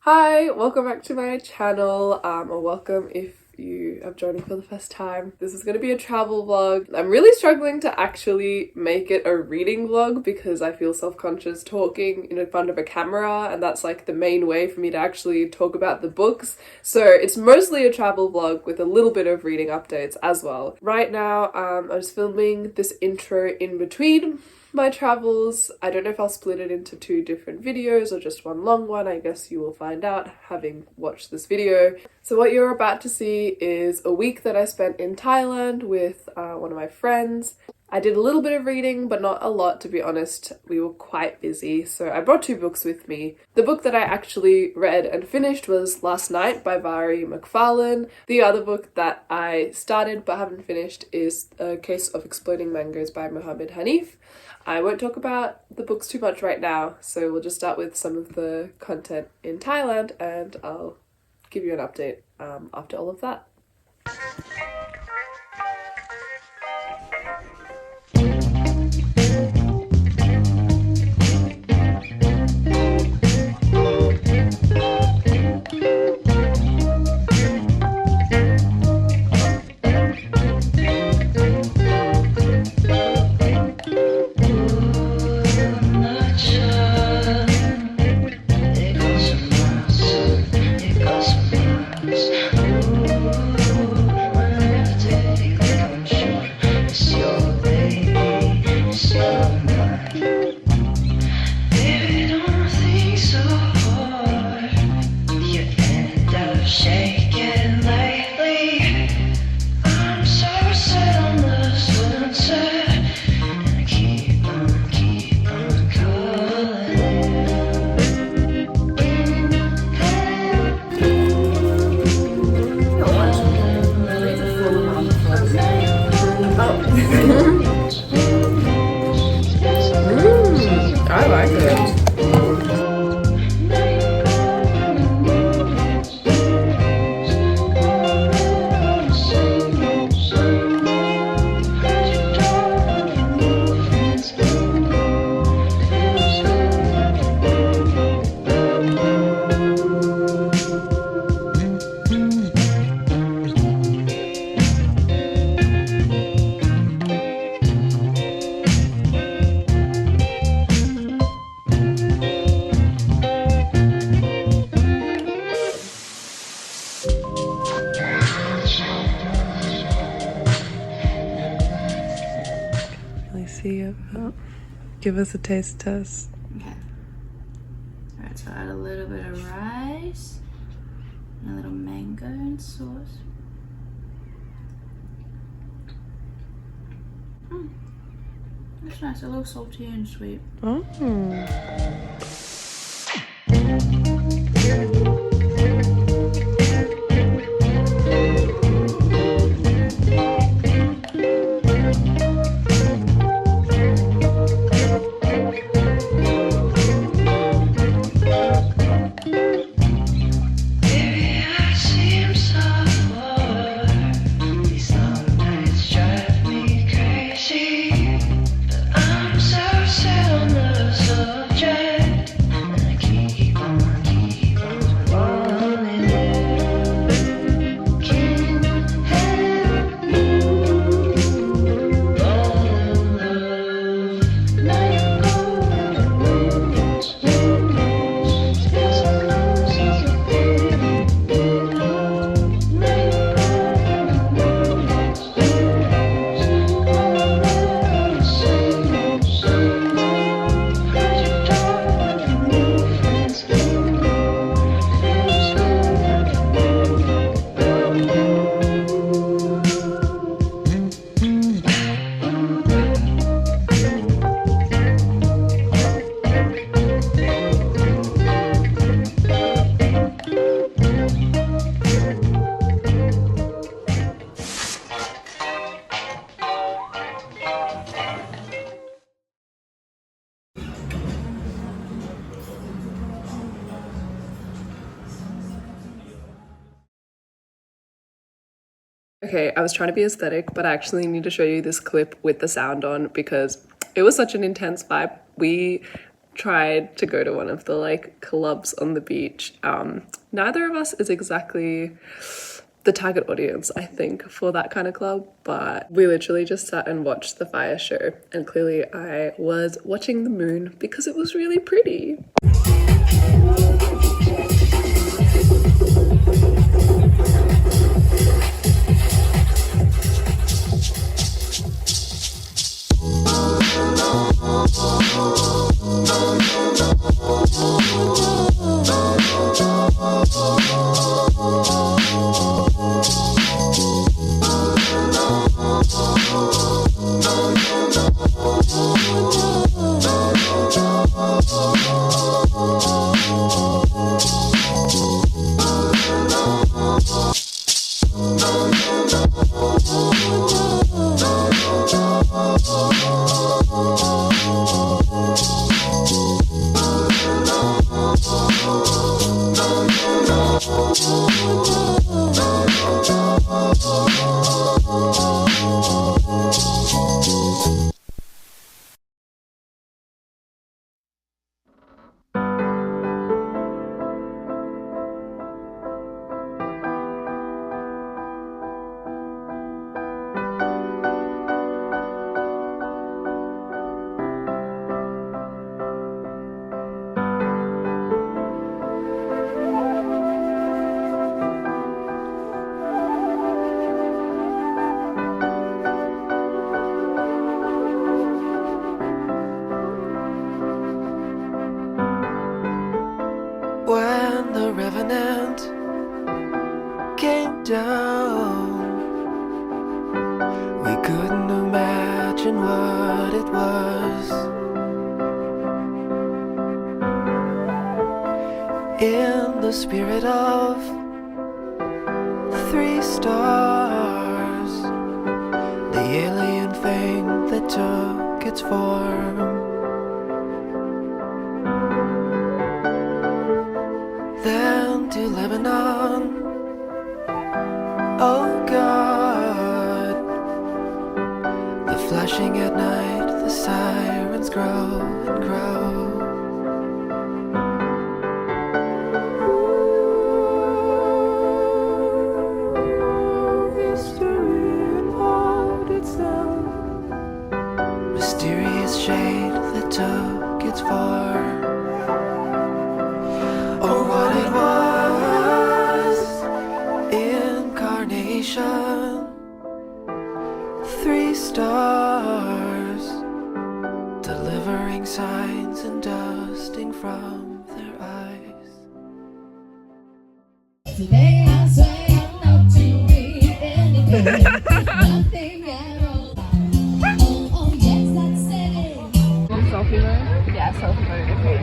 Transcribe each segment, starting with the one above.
Hi, welcome back to my channel, or welcome if you have joined me for the first time. This is going to be a travel vlog. I'm really struggling to actually make it a reading vlog because I feel self-conscious talking in front of a camera, and that's like the main way for me to actually talk about the books. So it's mostly a travel vlog with a little bit of reading updates as well. Right now, I'm just filming this intro in between my travels. I don't know if I'll split it into two different videos or just one long one. I guess you will find out having watched this video. So what you're about to see is a week that I spent in Thailand with one of my friends. I did a little bit of reading, but not a lot, to be honest. We were quite busy, so I brought two books with me. The book that I actually read and finished was Last Night by Vari McFarlane. The other book that I started but haven't finished is A Case of Exploding Mangoes by Mohammed Hanif. I won't talk about the books too much right now, so we'll just start with some of the content in Thailand and I'll give you an update after all of that. I like it. See it. Give us a taste test. Okay. Alright, so add a little bit of rice and a little mango and sauce. That's nice, a little salty and sweet. Oh. Okay, I was trying to be aesthetic, but I actually need to show you this clip with the sound on because it was such an intense vibe. We tried to go to one of the like clubs on the beach. Neither of us is exactly the target audience, I think, for that kind of club, but we literally just sat and watched the fire show, and clearly I was watching the moon because it was really pretty. When the revenant came down, we couldn't imagine what it was. In the spirit of 3 stars, the alien thing that took its form. Then to Lebanon, oh God, the flashing at night, the sirens grow and grow. History involved itself, mysterious shade that took its form. Or what it was, incarnation, 3 stars, delivering signs and dusting from their eyes. Today I say I'm not to be anything, nothing at all. Oh yes, that's it. Selfie mode? Yeah, selfie mode, okay.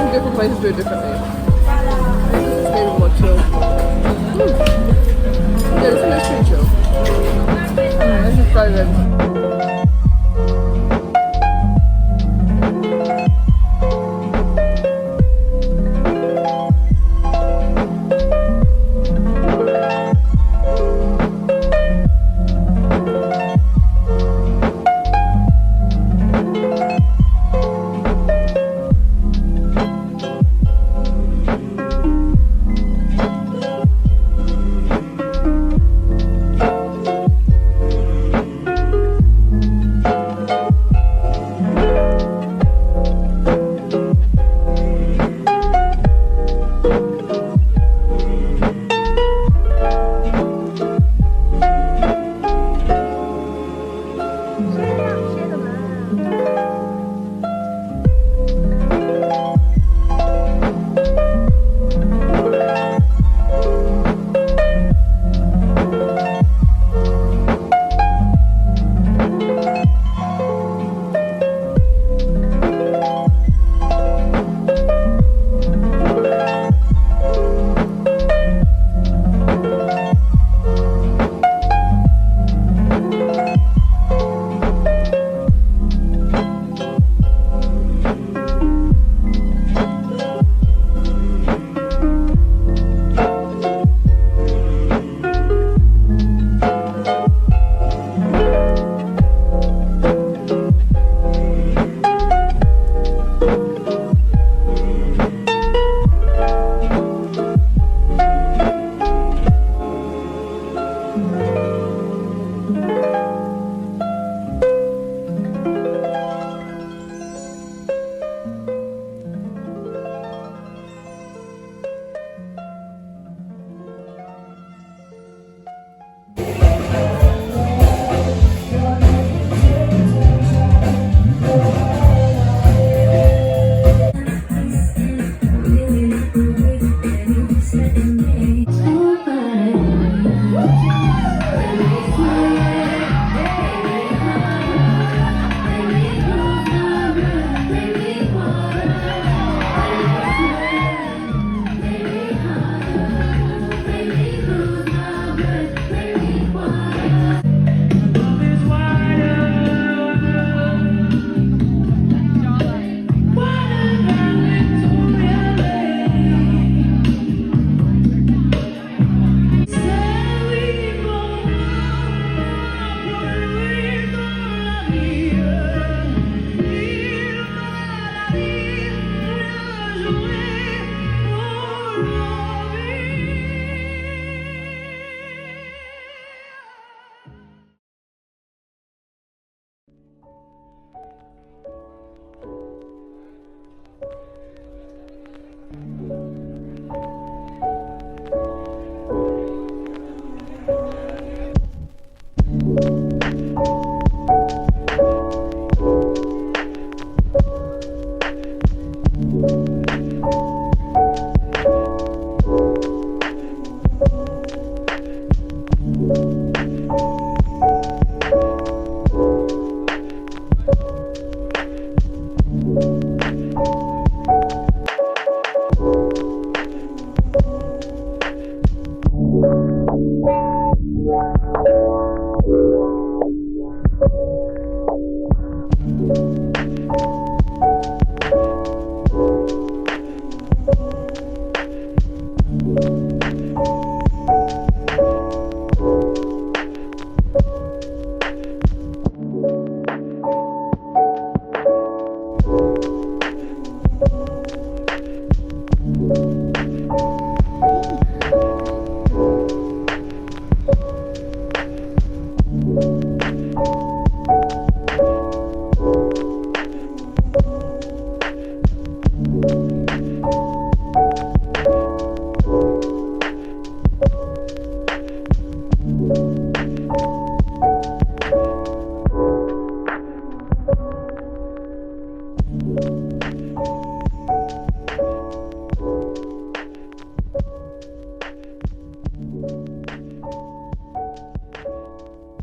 Different places do it differently. I think this is maybe more chill. Yeah, this one is pretty chill. This is fried eggs.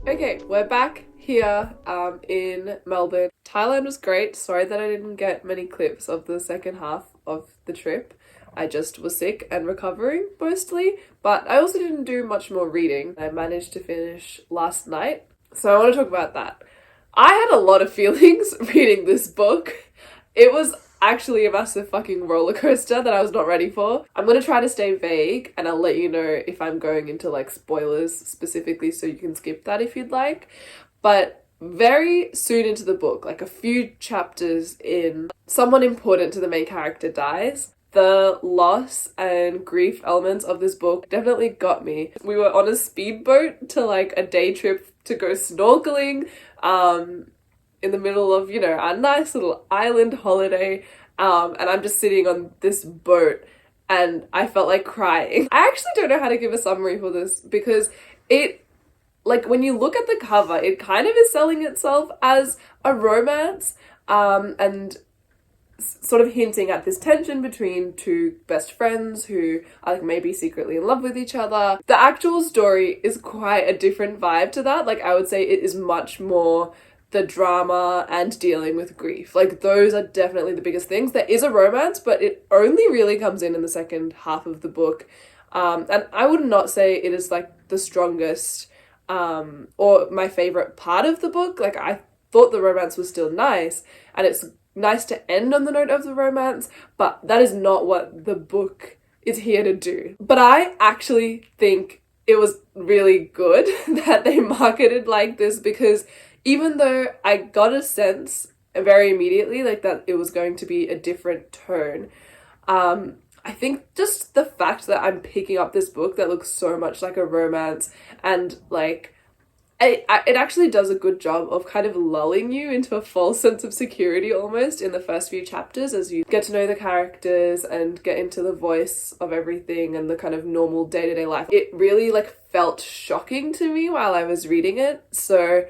Okay, we're back here in Melbourne. Thailand was great. Sorry that I didn't get many clips of the second half of the trip. I just was sick and recovering mostly, but I also didn't do much more reading. I managed to finish last night, so I want to talk about that. I had a lot of feelings reading this book. It was actually a massive fucking roller coaster that I was not ready for. I'm gonna try to stay vague and I'll let you know if I'm going into like spoilers specifically, so you can skip that if you'd like. But very soon into the book, like a few chapters in, someone important to the main character dies. The loss and grief elements of this book definitely got me. We were on a speedboat to like a day trip to go snorkeling in the middle of, you know, a nice little island holiday, and I'm just sitting on this boat and I felt like crying. I actually don't know how to give a summary for this because it, like, when you look at the cover, it kind of is selling itself as a romance, and sort of hinting at this tension between two best friends who are like maybe secretly in love with each other. The actual story is quite a different vibe to that. Like, I would say it is much more the drama and dealing with grief. Like, those are definitely the biggest things. There is a romance, but it only really comes in the second half of the book. And I would not say it is like the strongest or my favorite part of the book. Like, I thought the romance was still nice, and it's nice to end on the note of the romance, but that is not what the book is here to do. But I actually think it was really good that they marketed like this, because even though I got a sense very immediately like that it was going to be a different tone, I think just the fact that I'm picking up this book that looks so much like a romance, and like it actually does a good job of kind of lulling you into a false sense of security almost in the first few chapters as you get to know the characters and get into the voice of everything and the kind of normal day-to-day life. It really like felt shocking to me while I was reading it. So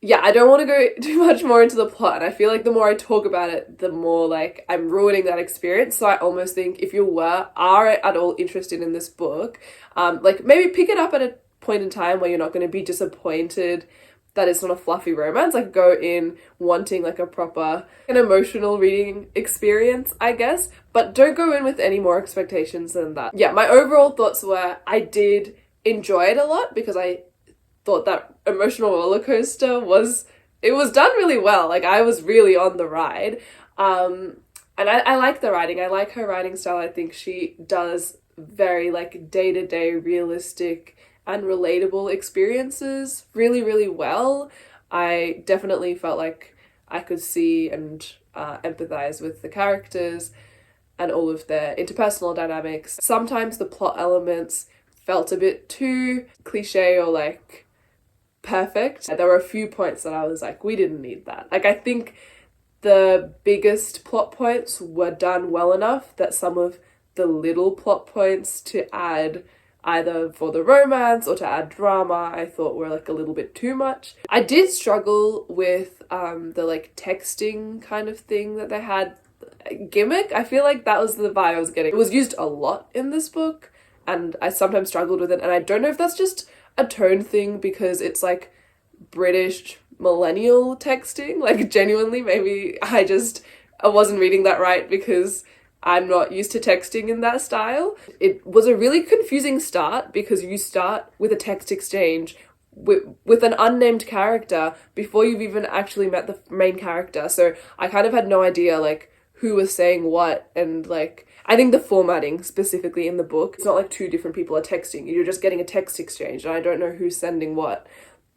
yeah, I don't want to go too much more into the plot, and I feel like the more I talk about it, the more like I'm ruining that experience. So I almost think if you are at all interested in this book, like maybe pick it up at a point in time where you're not going to be disappointed that it's not a fluffy romance. Like, go in wanting like a proper an emotional reading experience, I guess, but don't go in with any more expectations than that. Yeah, my overall thoughts were I did enjoy it a lot because I thought that emotional roller coaster was done really well. Like, I was really on the ride, and I like the writing. I like her writing style. I think she does very like day-to-day realistic and relatable experiences really, really well. I definitely felt like I could see and empathize with the characters and all of their interpersonal dynamics. Sometimes the plot elements felt a bit too cliche or like perfect. There were a few points that I was like, we didn't need that. Like, I think the biggest plot points were done well enough that some of the little plot points to add either for the romance or to add drama, I thought were like a little bit too much. I did struggle with the like texting kind of thing that they had. Gimmick, I feel like that was the vibe I was getting. It was used a lot in this book and I sometimes struggled with it, and I don't know if that's just a tone thing because it's like British millennial texting. Like, genuinely, maybe I wasn't reading that right because I'm not used to texting in that style. It was a really confusing start because you start with a text exchange with an unnamed character before you've even actually met the main character. So I kind of had no idea like who was saying what, and like I think the formatting specifically in the book, it's not like two different people are texting. You're just getting a text exchange and I don't know who's sending what.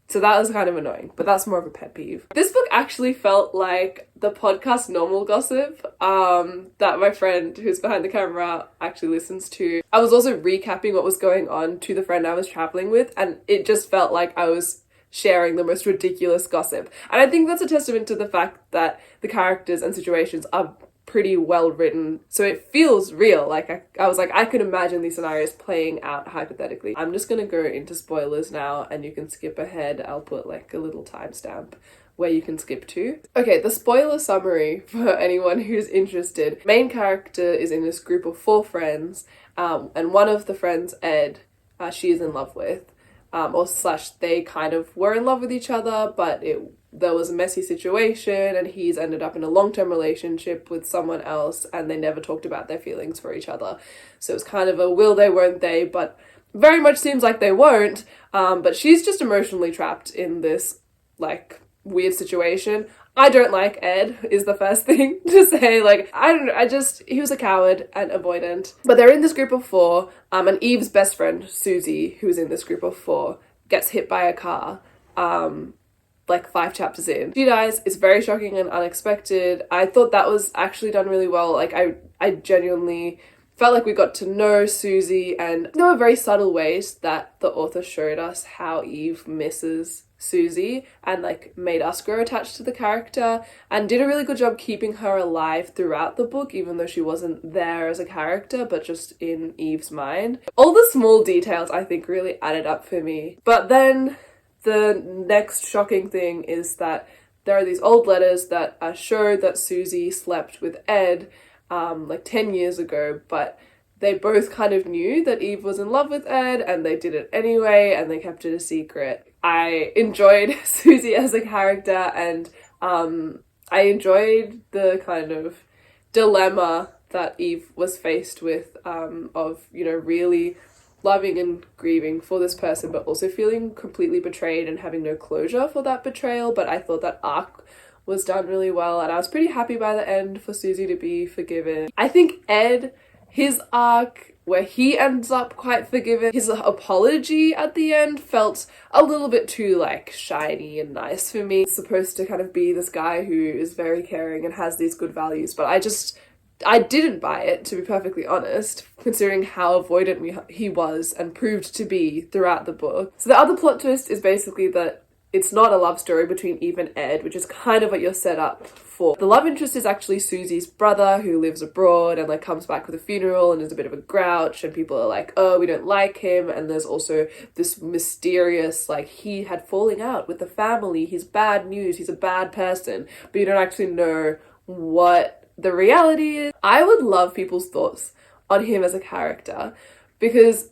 So that was kind of annoying, but that's more of a pet peeve. This book actually felt like the podcast Normal Gossip that my friend who's behind the camera actually listens to. I was also recapping what was going on to the friend I was traveling with, and it just felt like I was sharing the most ridiculous gossip. And I think that's a testament to the fact that the characters and situations are pretty well written, so it feels real. Like I was like, I could imagine these scenarios playing out hypothetically. I'm just gonna go into spoilers now and you can skip ahead. I'll put like a little timestamp where you can skip to. Okay, the spoiler summary for anyone who's interested. Main character is in this group of 4 friends, and one of the friends, Ed, she is in love with, or slash they kind of were in love with each other, but there was a messy situation and he's ended up in a long-term relationship with someone else and they never talked about their feelings for each other. So it's kind of a will they, won't they, but very much seems like they won't. But she's just emotionally trapped in this like weird situation. I don't like Ed is the first thing to say. Like, I don't know, he was a coward and avoidant. But they're in this group of 4, and Eve's best friend, Susie, who's in this group of 4, gets hit by a car, like 5 chapters in. She dies. It's very shocking and unexpected. I thought that was actually done really well. Like, I genuinely felt like we got to know Susie, and there were very subtle ways that the author showed us how Eve misses Susie and like made us grow attached to the character, and did a really good job keeping her alive throughout the book, even though she wasn't there as a character but just in Eve's mind. All the small details I think really added up for me. But then the next shocking thing is that there are these old letters that show that Susie slept with Ed like 10 years ago, but they both kind of knew that Eve was in love with Ed and they did it anyway and they kept it a secret. I enjoyed Susie as a character, and I enjoyed the kind of dilemma that Eve was faced with of, you know, really loving and grieving for this person but also feeling completely betrayed and having no closure for that betrayal. But I thought that arc was done really well and I was pretty happy by the end for Susie to be forgiven. I think Ed, his arc where he ends up quite forgiven, his apology at the end felt a little bit too like shiny and nice for me. It's supposed to kind of be this guy who is very caring and has these good values, but I didn't buy it, to be perfectly honest, considering how avoidant he was and proved to be throughout the book. So the other plot twist is basically that it's not a love story between Eve and Ed, which is kind of what you're set up for. The love interest is actually Susie's brother who lives abroad and like comes back with a funeral and is a bit of a grouch, and people are like, oh, we don't like him. And there's also this mysterious, like, he had falling out with the family, he's bad news, he's a bad person, but you don't actually know what the reality is. I would love people's thoughts on him as a character, because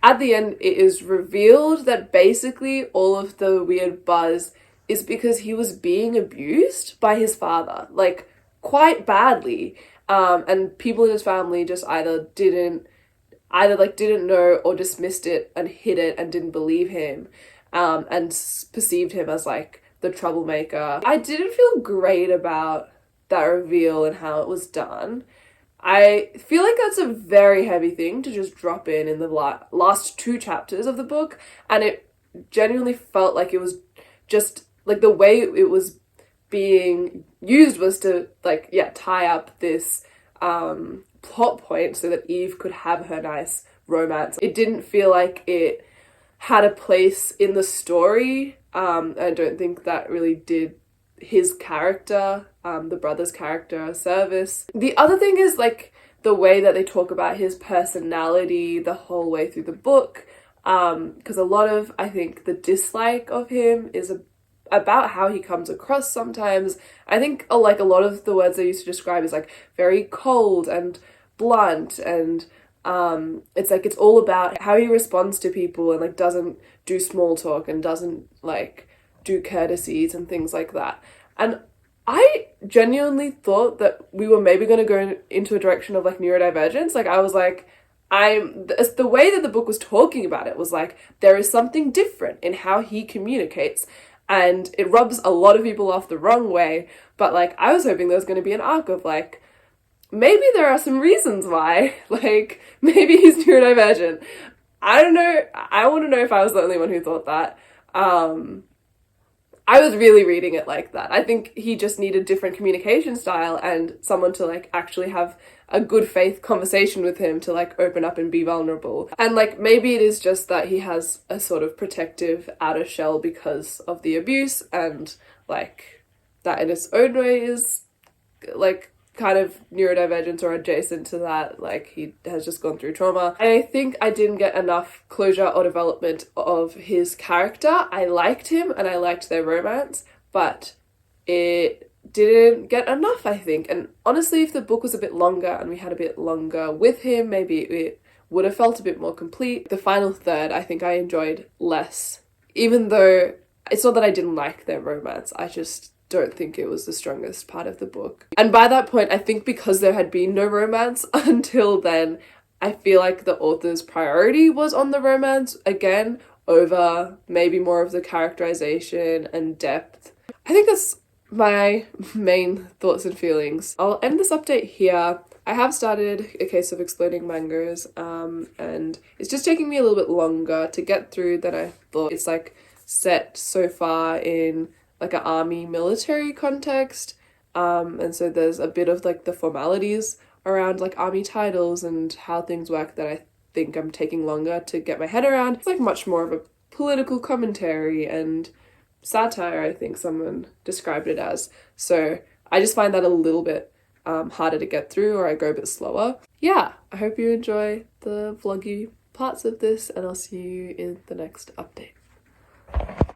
at the end it is revealed that basically all of the weird buzz is because he was being abused by his father, like quite badly, and people in his family just either didn't know or dismissed it and hid it and didn't believe him, and perceived him as like the troublemaker. I didn't feel great about that reveal and how it was done. I feel like that's a very heavy thing to just drop in the last 2 chapters of the book, and it genuinely felt like it was just like the way it was being used was to like, yeah, tie up this plot point so that Eve could have her nice romance. It didn't feel like it had a place in the story. I don't think that really did his character, the brother's character, a service. The other thing is like the way that they talk about his personality the whole way through the book, because a lot of, I think, the dislike of him is about how he comes across sometimes. I think like a lot of the words they used to describe is like very cold and blunt, and it's like it's all about how he responds to people and like doesn't do small talk and doesn't like do courtesies and things like that. And I genuinely thought that we were maybe going to go into a direction of like neurodivergence. Like I was like, the way that the book was talking about it was like, there is something different in how he communicates, and it rubs a lot of people off the wrong way. But like, I was hoping there was going to be an arc of like, maybe there are some reasons why, like maybe he's neurodivergent. I don't know. I want to know if I was the only one who thought that. I was really reading it like that. I think he just needed different communication style and someone to like actually have a good faith conversation with him to like open up and be vulnerable. And like maybe it is just that he has a sort of protective outer shell because of the abuse, and like that in its own way is like kind of neurodivergent or adjacent to that, like he has just gone through trauma. I think I didn't get enough closure or development of his character. I liked him and I liked their romance, but it didn't get enough, I think. And honestly, if the book was a bit longer and we had a bit longer with him, maybe it would have felt a bit more complete. The final third, I think I enjoyed less, even though it's not that I didn't like their romance, I just don't think it was the strongest part of the book. And by that point, I think because there had been no romance until then, I feel like the author's priority was on the romance again over maybe more of the characterization and depth. I think that's my main thoughts and feelings. I'll end this update here. I have started A Case of Exploding Mangoes, and it's just taking me a little bit longer to get through than I thought. It's like set so far in like an army military context, and so there's a bit of like the formalities around like army titles and how things work that I think I'm taking longer to get my head around. It's like much more of a political commentary and satire, I think someone described it as, so I just find that a little bit harder to get through, or I go a bit slower. Yeah, I hope you enjoy the vloggy parts of this, and I'll see you in the next update.